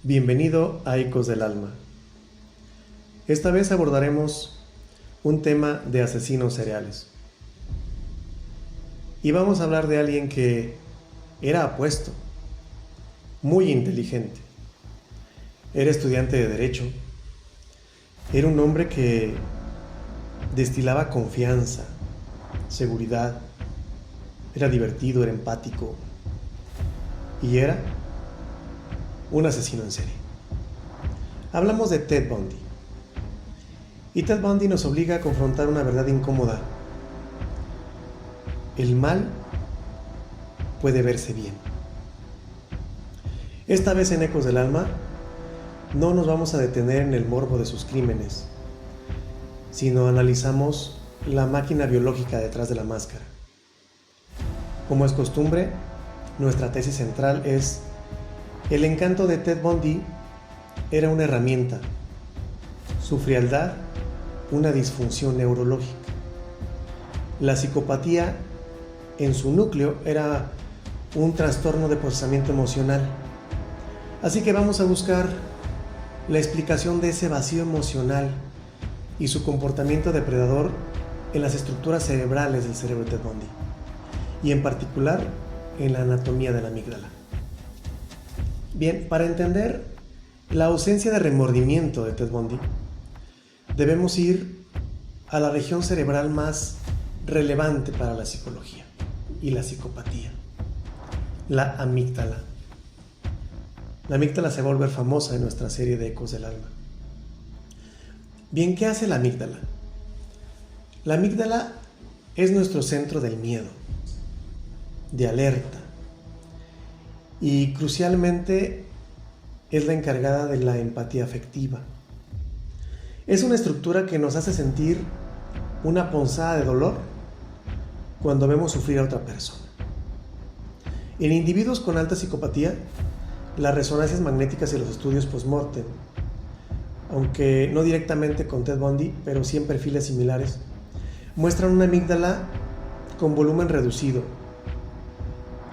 Bienvenido a Ecos del Alma. Esta vez abordaremos un tema de asesinos seriales. Y vamos a hablar de alguien que era apuesto, muy inteligente. Era estudiante de Derecho. Era un hombre que destilaba confianza, seguridad. Era divertido, era empático. Y era un asesino en serie. Hablamos de Ted Bundy. Y Ted Bundy nos obliga a confrontar una verdad incómoda. El mal puede verse bien. Esta vez en Ecos del Alma no nos vamos a detener en el morbo de sus crímenes, sino analizamos la máquina biológica detrás de la máscara. Como es costumbre, nuestra tesis central es: el encanto de Ted Bundy era una herramienta, su frialdad una disfunción neurológica. La psicopatía en su núcleo era un trastorno de procesamiento emocional. Así que vamos a buscar la explicación de ese vacío emocional y su comportamiento depredador en las estructuras cerebrales del cerebro de Ted Bundy, y en particular en la anatomía de la amígdala. Bien, para entender la ausencia de remordimiento de Ted Bundy, debemos ir a la región cerebral más relevante para la psicología y la psicopatía, la amígdala. La amígdala se va a volver famosa en nuestra serie de Ecos del Alma. Bien, ¿qué hace la amígdala? La amígdala es nuestro centro del miedo, de alerta, y crucialmente es la encargada de la empatía afectiva. Es una estructura que nos hace sentir una punzada de dolor cuando vemos sufrir a otra persona. En individuos con alta psicopatía, las resonancias magnéticas y los estudios post-mortem, aunque no directamente con Ted Bundy, pero sí en perfiles similares, muestran una amígdala con volumen reducido,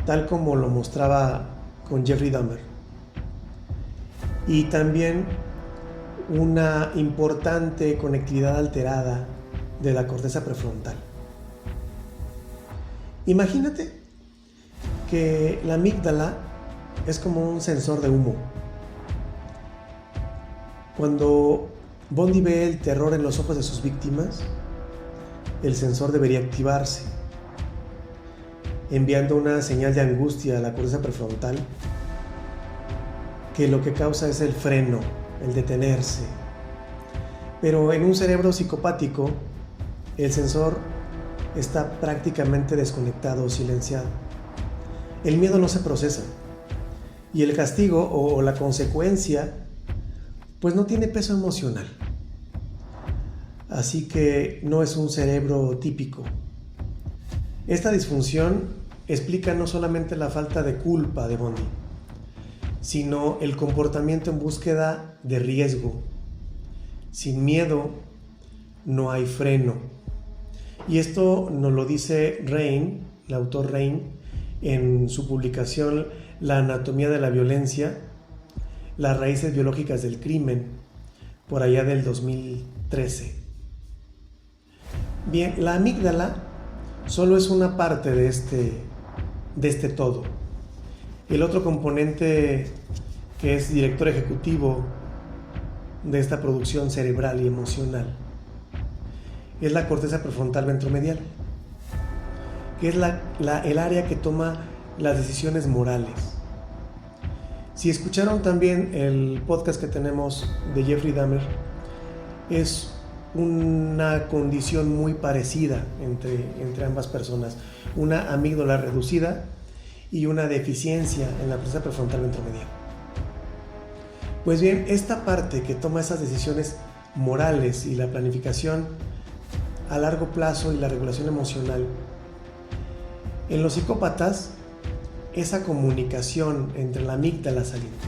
tal como lo mostraba con Jeffrey Dahmer, y también una importante conectividad alterada de la corteza prefrontal. Imagínate que la amígdala es como un sensor de humo. Cuando Bundy ve el terror en los ojos de sus víctimas, el sensor debería activarse, enviando una señal de angustia a la corteza prefrontal, que lo que causa es el freno, el detenerse. Pero en un cerebro psicopático, el sensor está prácticamente desconectado o silenciado. El miedo no se procesa, y el castigo o la consecuencia pues no tiene peso emocional. Así que no es un cerebro típico. Esta disfunción explica no solamente la falta de culpa de Bundy, sino el comportamiento en búsqueda de riesgo. Sin miedo no hay freno. Y esto nos lo dice Rain, el autor Rain, en su publicación La anatomía de la violencia, las raíces biológicas del crimen, por allá del 2013. Bien, la amígdala solo es una parte de este todo. El otro componente, que es director ejecutivo de esta producción cerebral y emocional, es la corteza prefrontal ventromedial, que es el área que toma las decisiones morales. Si escucharon también el podcast que tenemos de Jeffrey Dahmer, es una condición muy parecida entre ambas personas, una amígdala reducida y una deficiencia en la corteza prefrontal ventromedial. Pues bien, esta parte que toma esas decisiones morales y la planificación a largo plazo y la regulación emocional, en los psicópatas, esa comunicación entre la amígdala saliente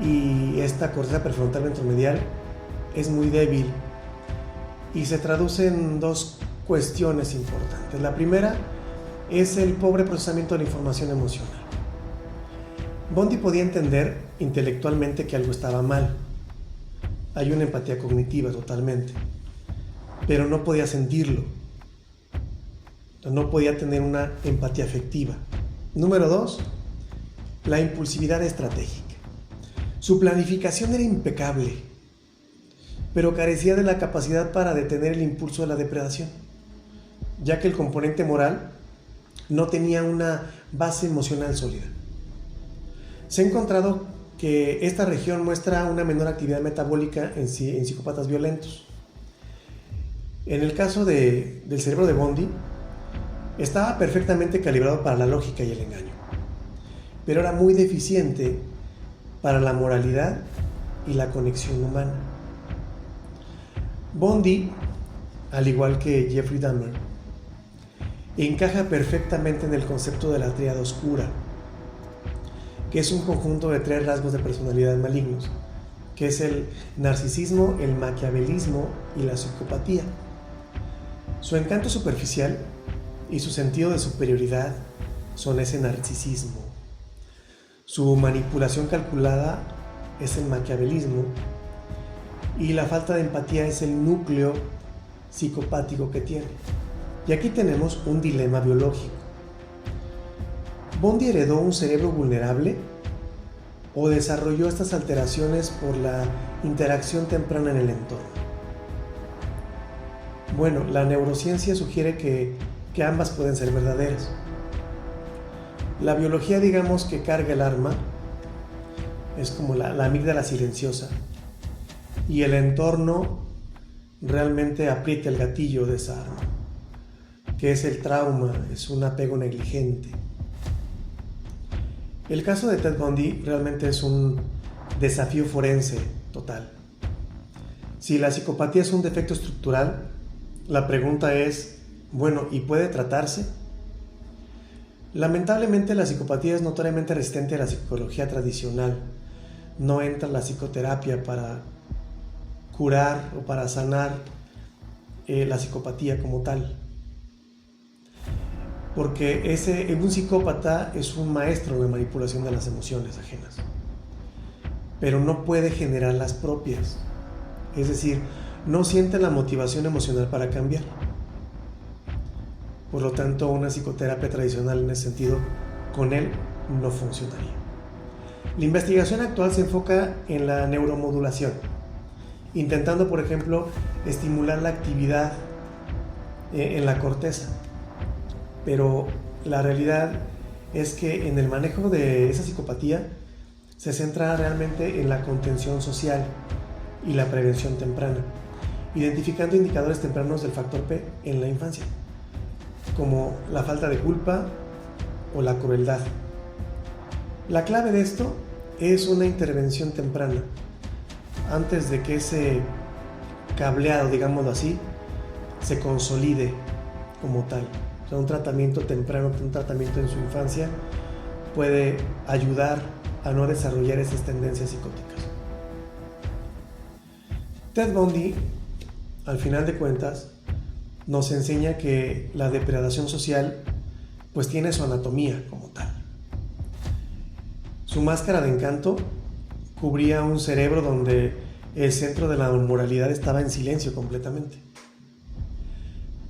y esta corteza prefrontal ventromedial es muy débil y se traduce en dos cuestiones importantes. La primera es el pobre procesamiento de la información emocional. Bondi podía entender intelectualmente que algo estaba mal. Hay una empatía cognitiva totalmente, pero no podía sentirlo. No podía tener una empatía afectiva. Número 2, la impulsividad estratégica. Su planificación era impecable, pero carecía de la capacidad para detener el impulso de la depredación, ya que el componente moral no tenía una base emocional sólida. Se ha encontrado que esta región muestra una menor actividad metabólica en psicópatas violentos. En el caso del cerebro de Bondi, estaba perfectamente calibrado para la lógica y el engaño, pero era muy deficiente para la moralidad y la conexión humana. Bondi, al igual que Jeffrey Dahmer, encaja perfectamente en el concepto de la tríada oscura, que es un conjunto de 3 rasgos de personalidad malignos, que es el narcisismo, el maquiavelismo y la psicopatía. Su encanto superficial y su sentido de superioridad son ese narcisismo. Su manipulación calculada es el maquiavelismo y la falta de empatía es el núcleo psicopático que tiene. Y aquí tenemos un dilema biológico. ¿Bondi heredó un cerebro vulnerable o desarrolló estas alteraciones por la interacción temprana en el entorno? Bueno, la neurociencia sugiere que ambas pueden ser verdaderas. La biología, digamos que carga el arma, es como la amígdala silenciosa, y el entorno realmente aprieta el gatillo de esa arma, que es el trauma, es un apego negligente. El caso de Ted Bundy realmente es un desafío forense total. Si la psicopatía es un defecto estructural, la pregunta es, bueno, ¿y puede tratarse? Lamentablemente la psicopatía es notoriamente resistente a la psicología tradicional. No entra la psicoterapia para curar o para sanar la psicopatía como tal. Porque un psicópata es un maestro en la manipulación de las emociones ajenas, pero no puede generar las propias. Es decir, no siente la motivación emocional para cambiar. Por lo tanto, una psicoterapia tradicional en ese sentido con él no funcionaría. La investigación actual se enfoca en la neuromodulación, intentando, por ejemplo, estimular la actividad en la corteza. Pero la realidad es que en el manejo de esa psicopatía se centra realmente en la contención social y la prevención temprana, identificando indicadores tempranos del factor P en la infancia, como la falta de culpa o la crueldad. La clave de esto es una intervención temprana, antes de que ese cableado, digámoslo así, se consolide como tal. O sea, un tratamiento temprano, un tratamiento en su infancia puede ayudar a no desarrollar esas tendencias psicóticas. Ted Bundy, al final de cuentas, nos enseña que la depredación social pues tiene su anatomía como tal. Su máscara de encanto cubría un cerebro donde el centro de la moralidad estaba en silencio completamente.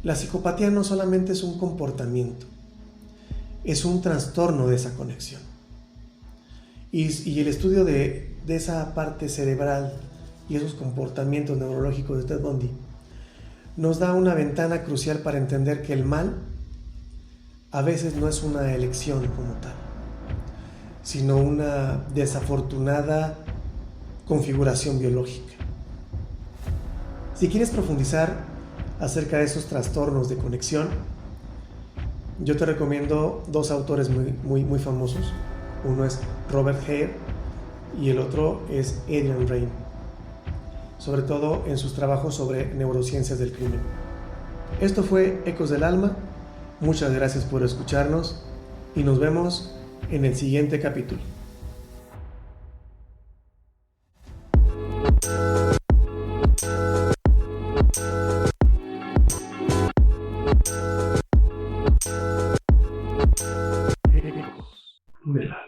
La psicopatía no solamente es un comportamiento, es un trastorno de esa conexión. Y el estudio de esa parte cerebral y esos comportamientos neurológicos de Ted Bundy nos da una ventana crucial para entender que el mal a veces no es una elección como tal, sino una desafortunada configuración biológica. Si quieres profundizar acerca de esos trastornos de conexión, yo te recomiendo 2 autores muy famosos. Uno es Robert Hare y el otro es Adrian Raine, sobre todo en sus trabajos sobre neurociencias del crimen. Esto fue Ecos del Alma. Muchas gracias por escucharnos y nos vemos en el siguiente capítulo. Ecos del Alma.